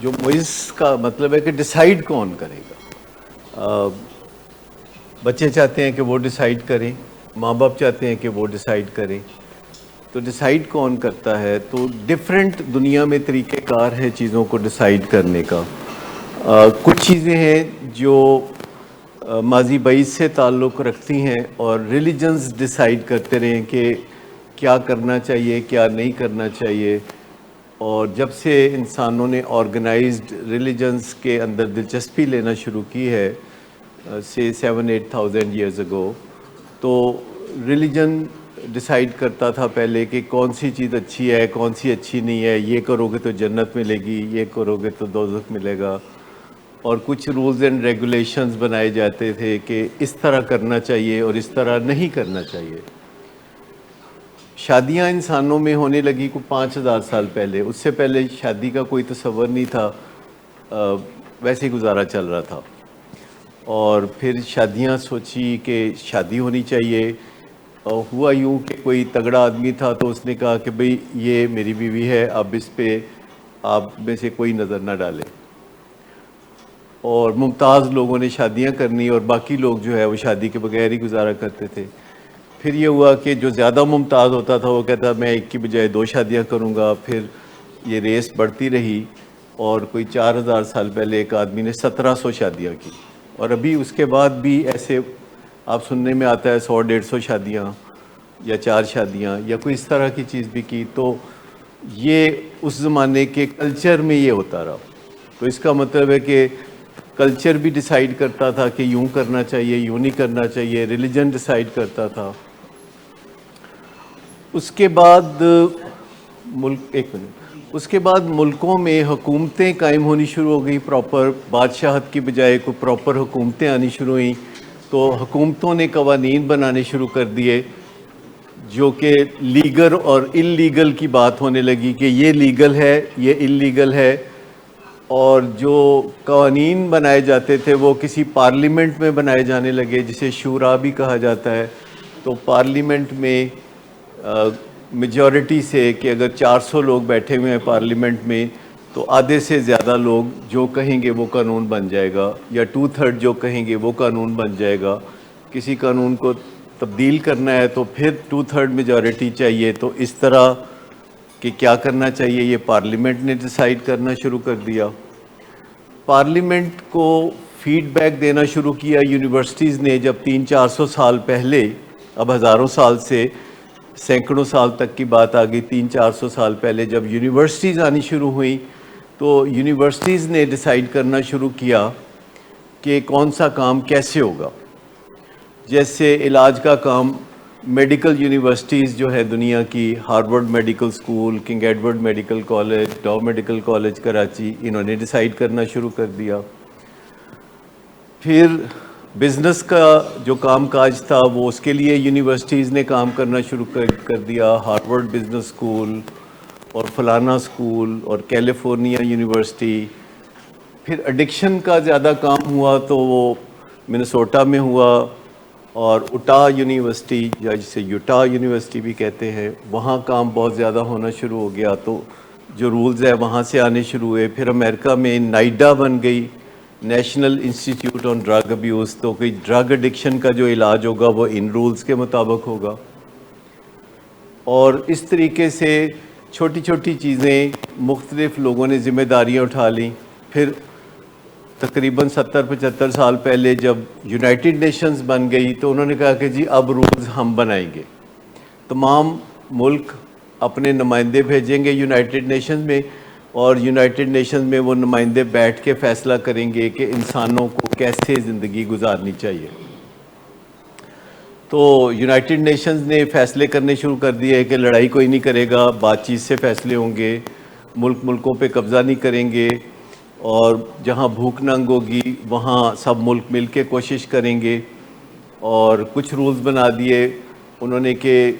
جو موئز کا مطلب ہے کہ ڈیسائیڈ کون کرے گا. بچے چاہتے ہیں کہ وہ ڈیسائیڈ کریں, ماں باپ چاہتے ہیں کہ وہ ڈیسائیڈ کریں, تو ڈیسائیڈ کون کرتا ہے؟ تو ڈیفرنٹ دنیا میں طریقہ کار ہے چیزوں کو ڈیسائیڈ کرنے کا. کچھ چیزیں ہیں جو ماضی بعید سے تعلق رکھتی ہیں اور ریلیجنز ڈیسائیڈ کرتے رہیں کہ کیا کرنا چاہیے کیا نہیں کرنا چاہیے. اور جب سے انسانوں نے آرگنائزڈ ریلیجنز کے اندر دلچسپی لینا شروع کی ہے سے 7-8,000 ایئرز اگو, تو ریلیجن ڈیسائیڈ کرتا تھا پہلے کہ کون سی چیز اچھی ہے کون سی اچھی نہیں ہے, یہ کرو گے تو جنت ملے گی, یہ کرو گے تو دوزخ ملے گا. اور کچھ رولز اینڈ ریگولیشنز بنائے جاتے تھے کہ اس طرح کرنا چاہیے اور اس طرح نہیں کرنا چاہیے. شادیاں انسانوں میں ہونے لگی کو 5,000 سال پہلے. اس سے پہلے شادی کا کوئی تصور نہیں تھا, ویسے ہی گزارا چل رہا تھا. اور پھر شادیاں سوچی کہ شادی ہونی چاہیے. اور ہوا یوں کہ کوئی تگڑا آدمی تھا تو اس نے کہا کہ بھئی یہ میری بیوی ہے, اب اس پہ آپ میں سے کوئی نظر نہ ڈالے. اور ممتاز لوگوں نے شادیاں کرنی اور باقی لوگ جو ہے وہ شادی کے بغیر ہی گزارا کرتے تھے. پھر یہ ہوا کہ جو زیادہ ممتاز ہوتا تھا وہ کہتا میں ایک کی بجائے 2 شادیاں کروں گا. پھر یہ ریس بڑھتی رہی اور کوئی 4,000 سال پہلے ایک آدمی نے 1,700 شادیاں کی. اور ابھی اس کے بعد بھی ایسے آپ سننے میں آتا ہے 100-150 شادیاں یا 4 شادیاں یا کوئی اس طرح کی چیز بھی کی. تو یہ اس زمانے کے کلچر میں یہ ہوتا رہا. تو اس کا مطلب ہے کہ کلچر بھی ڈیسائیڈ کرتا تھا کہ یوں کرنا چاہیے یوں نہیں کرنا چاہیے, ریلیجن ڈیسائیڈ کرتا تھا. اس کے بعد ملکوں میں حکومتیں قائم ہونی شروع ہو گئی, پراپر بادشاہت کی بجائے کوئی پراپر حکومتیں آنی شروع ہوئیں. تو حکومتوں نے قوانین بنانے شروع کر دیے جو کہ لیگل اور انلیگل کی بات ہونے لگی کہ یہ لیگل ہے یہ انلیگل ہے. اور جو قوانین بنائے جاتے تھے وہ کسی پارلیمنٹ میں بنائے جانے لگے جسے شورا بھی کہا جاتا ہے. تو پارلیمنٹ میں میجورٹی سے کہ اگر 400 لوگ بیٹھے ہوئے ہیں پارلیمنٹ میں تو آدھے سے زیادہ لوگ جو کہیں گے وہ قانون بن جائے گا, یا 2/3 جو کہیں گے وہ قانون بن جائے گا. کسی قانون کو تبدیل کرنا ہے تو پھر 2/3 میجورٹی چاہیے. تو اس طرح کہ کیا کرنا چاہیے یہ پارلیمنٹ نے ڈیسائیڈ کرنا شروع کر دیا. پارلیمنٹ کو فیڈ بیک دینا شروع کیا یونیورسٹیز نے جب 300-400 سال پہلے, اب ہزاروں سال سے سینکڑوں سال تک کی بات آ گئی, 300-400 سال پہلے جب یونیورسٹیز آنی شروع ہوئیں تو یونیورسٹیز نے ڈیسائیڈ کرنا شروع کیا کہ کون سا کام کیسے ہوگا. جیسے علاج کا کام میڈیکل یونیورسٹیز جو ہے دنیا کی, Harvard medical school, King Edward medical college, Dow medical college Karachi, انہوں نے ڈیسائیڈ کرنا شروع کر دیا. پھر بزنس کا جو کام کاج تھا وہ اس کے لیے یونیورسٹیز نے کام کرنا شروع کر دیا, ہارورڈ بزنس سکول اور فلانا سکول اور کیلیفورنیا یونیورسٹی. پھر ایڈکشن کا زیادہ کام ہوا تو وہ منیسوٹا میں ہوا, اور اٹا یونیورسٹی یا جسے یوٹا یونیورسٹی بھی کہتے ہیں وہاں کام بہت زیادہ ہونا شروع ہو گیا. تو جو رولز ہے وہاں سے آنے شروع ہوئے. پھر امریکہ میں نائڈا بن گئی, نیشنل انسٹیٹیوٹ آن ڈرگ ابیوز. تو کوئی ڈرگ ایڈکشن کا جو علاج ہوگا وہ ان رولز کے مطابق ہوگا. اور اس طریقے سے چھوٹی چھوٹی چیزیں مختلف لوگوں نے ذمہ داریاں اٹھا لیں. پھر تقریباً 70-75 سال پہلے جب یونائٹڈ نیشنز بن گئی تو انہوں نے کہا کہ جی اب رولز ہم بنائیں گے. تمام ملک اپنے نمائندے بھیجیں گے یونائٹڈ نیشنز میں, اور یونائٹڈ نیشنز میں وہ نمائندے بیٹھ کے فیصلہ کریں گے کہ انسانوں کو کیسے زندگی گزارنی چاہیے. تو یونائٹڈ نیشنز نے فیصلے کرنے شروع کر دیے کہ لڑائی کوئی نہیں کرے گا, بات چیت سے فیصلے ہوں گے, ملکوں پہ قبضہ نہیں کریں گے, اور جہاں بھوک ننگ ہوگی وہاں سب ملک مل کے کوشش کریں گے. اور کچھ رولز بنا دیے انہوں نے کہ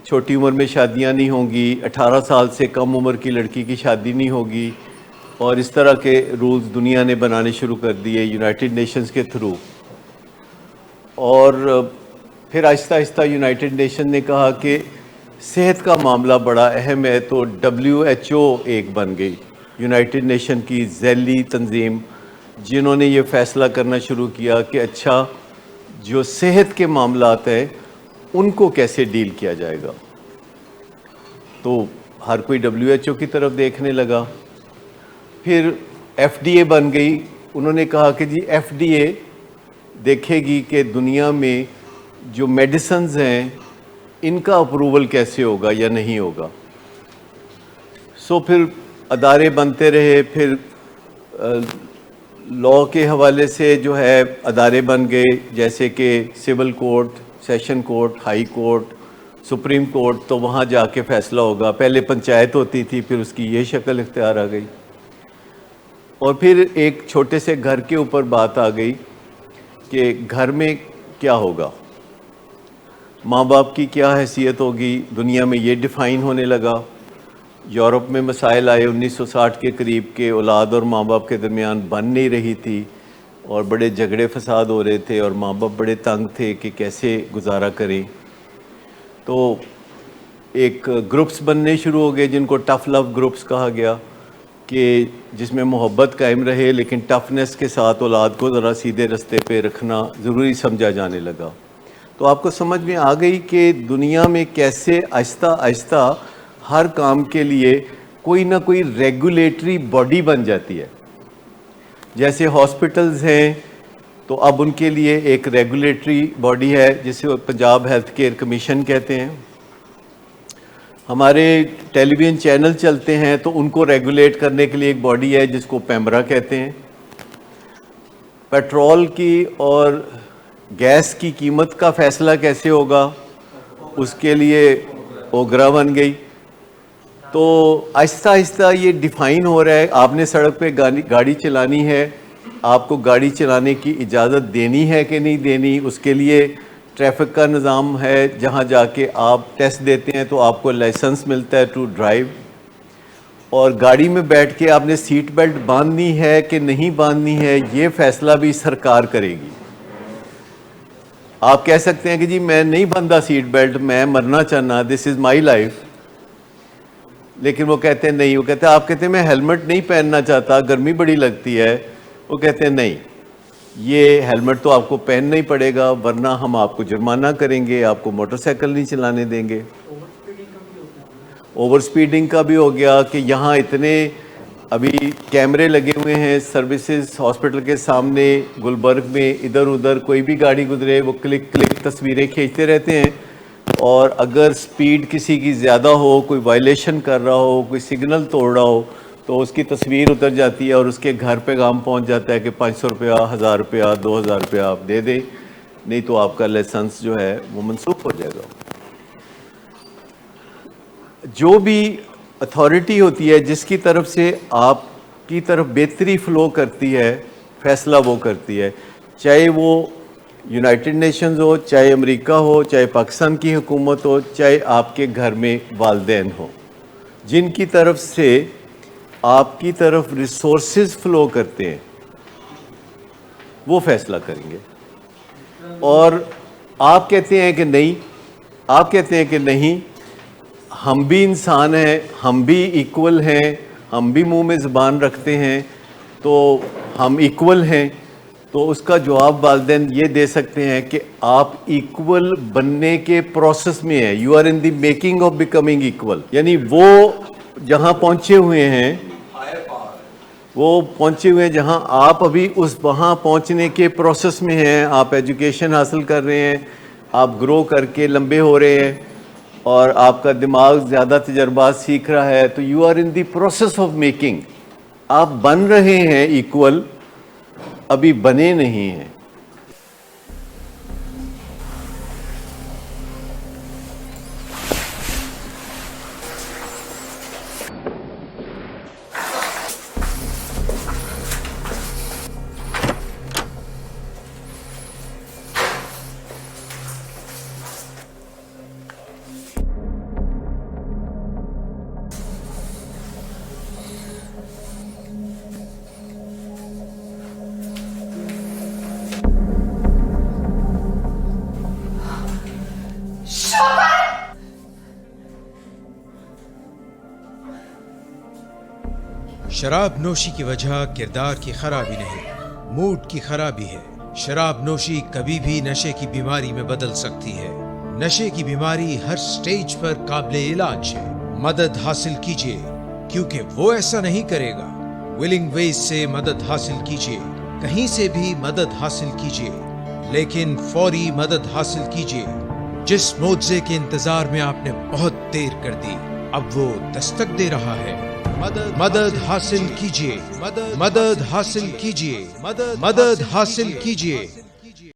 چھوٹی عمر میں شادیاں نہیں ہوں گی, 18 سال سے کم عمر کی لڑکی کی شادی نہیں ہوگی, اور اس طرح کے رولز دنیا نے بنانے شروع کر دیے یونائٹڈ نیشنز کے تھرو. اور پھر آہستہ آہستہ یونائٹڈ نیشن نے کہا کہ صحت کا معاملہ بڑا اہم ہے, تو WHO ایک بن گئی. یونائٹڈ نیشن کی ذیلی تنظیم، جنہوں نے یہ فیصلہ کرنا شروع کیا کہ اچھا جو صحت کے معاملات ہیں ان کو کیسے ڈیل کیا جائے گا. تو ہر کوئی WHO کی طرف دیکھنے لگا. پھر FDA بن گئی. انہوں نے کہا کہ جی FDA دیکھے گی کہ دنیا میں جو میڈیسنز ہیں ان کا اپروول کیسے ہوگا یا نہیں ہوگا. سو پھر ادارے بنتے رہے. پھر لاء کے حوالے سے جو ہے ادارے بن گئے، جیسے کہ civil court, session court, high court, supreme court. تو وہاں جا کے فیصلہ ہوگا. پہلے پنچایت ہوتی تھی، پھر اس کی یہ شکل اختیار آ گئی. اور پھر ایک چھوٹے سے گھر کے اوپر بات آ گئی کہ گھر میں کیا ہوگا، ماں باپ کی کیا حیثیت ہوگی. دنیا میں یہ ڈیفائن ہونے لگا. یورپ میں مسائل آئے 1960 کے قریب کے اولاد اور ماں باپ کے درمیان بن نہیں رہی تھی اور بڑے جھگڑے فساد ہو رہے تھے اور ماں باپ بڑے تنگ تھے کہ کیسے گزارا کریں. تو ایک گروپس بننے شروع ہو گئے جن کو ٹف لو گروپس کہا گیا، کہ جس میں محبت قائم رہے لیکن ٹفنس کے ساتھ اولاد کو ذرا سیدھے رستے پہ رکھنا ضروری سمجھا جانے لگا. تو آپ کو سمجھ میں آ گئی کہ دنیا میں کیسے آہستہ آہستہ ہر کام کے لیے کوئی نہ کوئی ریگولیٹری باڈی بن جاتی ہے. جیسے ہاسپٹلز ہیں تو اب ان کے لیے ایک ریگولیٹری باڈی ہے جسے پنجاب ہیلتھ کیئر کمیشن کہتے ہیں. ہمارے ٹیلی ویژن چینل چلتے ہیں تو ان کو ریگولیٹ کرنے کے لیے ایک باڈی ہے جس کو پیمرا کہتے ہیں. پیٹرول کی اور گیس کی قیمت کا فیصلہ کیسے ہوگا، اس کے لیے اوگرا بن گئی. تو آہستہ آہستہ یہ ڈیفائن ہو رہا ہے. آپ نے سڑک پہ گاڑی چلانی ہے، آپ کو گاڑی چلانے کی اجازت دینی ہے کہ نہیں دینی، اس کے لیے ٹریفک کا نظام ہے. جہاں جا کے آپ ٹیسٹ دیتے ہیں تو آپ کو لائسنس ملتا ہے ٹو ڈرائیو. اور گاڑی میں بیٹھ کے آپ نے سیٹ بیلٹ باندھنی ہے کہ نہیں باندھنی ہے، یہ فیصلہ بھی سرکار کرے گی. آپ کہہ سکتے ہیں کہ جی میں نہیں بندھا سیٹ بیلٹ، میں مرنا چاہنا، دس از مائی لائف. لیکن وہ کہتے ہیں نہیں. وہ کہتے ہیں آپ کہتے ہیں میں ہیلمٹ نہیں پہننا چاہتا، گرمی بڑی لگتی ہے. وہ کہتے ہیں نہیں، یہ ہیلمٹ تو آپ کو پہننا ہی پڑے گا ورنہ ہم آپ کو جرمانہ کریں گے، آپ کو موٹر سائیکل نہیں چلانے دیں گے. اوور سپیڈنگ کا بھی ہو گیا کہ یہاں اتنے ابھی کیمرے لگے ہوئے ہیں سروسز ہاسپٹل کے سامنے گلبرگ میں، ادھر ادھر کوئی بھی گاڑی گزرے وہ کلک کلک تصویریں کھینچتے رہتے ہیں. اور اگر سپیڈ کسی کی زیادہ ہو، کوئی وائلیشن کر رہا ہو، کوئی سگنل توڑ رہا ہو تو اس کی تصویر اتر جاتی ہے اور اس کے گھر پیغام پہنچ جاتا ہے کہ 500 روپیہ، 1000 روپیہ، 2000 روپیہ آپ دے دیں، نہیں تو آپ کا لائسنس جو ہے وہ منسوخ ہو جائے گا. جو بھی اتھارٹی ہوتی ہے جس کی طرف سے آپ کی طرف بہتری فلو کرتی ہے، فیصلہ وہ کرتی ہے. چاہے وہ یونائٹڈ نیشنز ہو، چاہے امریکہ ہو، چاہے پاکستان کی حکومت ہو، چاہے آپ کے گھر میں والدین ہو، جن کی طرف سے آپ کی طرف ریسورسز فلو کرتے ہیں وہ فیصلہ کریں گے. اور آپ کہتے ہیں کہ نہیں، آپ کہتے ہیں کہ نہیں، ہم بھی انسان ہیں، ہم بھی ایکول ہیں، ہم بھی منہ میں زبان رکھتے ہیں تو ہم ایکول ہیں. تو اس کا جواب والدین یہ دے سکتے ہیں کہ آپ ایکول بننے کے پروسیس میں ہیں. You are in the making of becoming equal. یعنی وہ جہاں پہنچے ہوئے ہیں، وہ پہنچے ہوئے ہیں جہاں آپ ابھی اس وہاں پہنچنے کے پروسیس میں ہیں. آپ ایجوکیشن حاصل کر رہے ہیں، آپ گرو کر کے لمبے ہو رہے ہیں اور آپ کا دماغ زیادہ تجربات سیکھ رہا ہے. تو you are in the process of making. آپ بن رہے ہیں ایکول، ابھی بنے نہیں ہیں. شراب نوشی کی وجہ کردار کی خرابی نہیں، موڈ کی خرابی ہے۔ شراب نوشی کبھی بھی نشے کی بیماری میں بدل سکتی ہے۔ نشے کی بیماری ہر سٹیج پر قابل علاج ہے۔ مدد حاصل کیجیے، کیونکہ وہ ایسا نہیں کرے گا۔ ولنگ ویز سے مدد حاصل کیجیے، کہیں سے بھی مدد حاصل کیجیے، لیکن فوری مدد حاصل کیجیے۔ جس معجزے کے انتظار میں آپ نے بہت دیر کر دی، اب وہ دستک دے رہا ہے۔ مدد حاصل کیجیے، مدد حاصل کیجیے، مدد حاصل کیجیے۔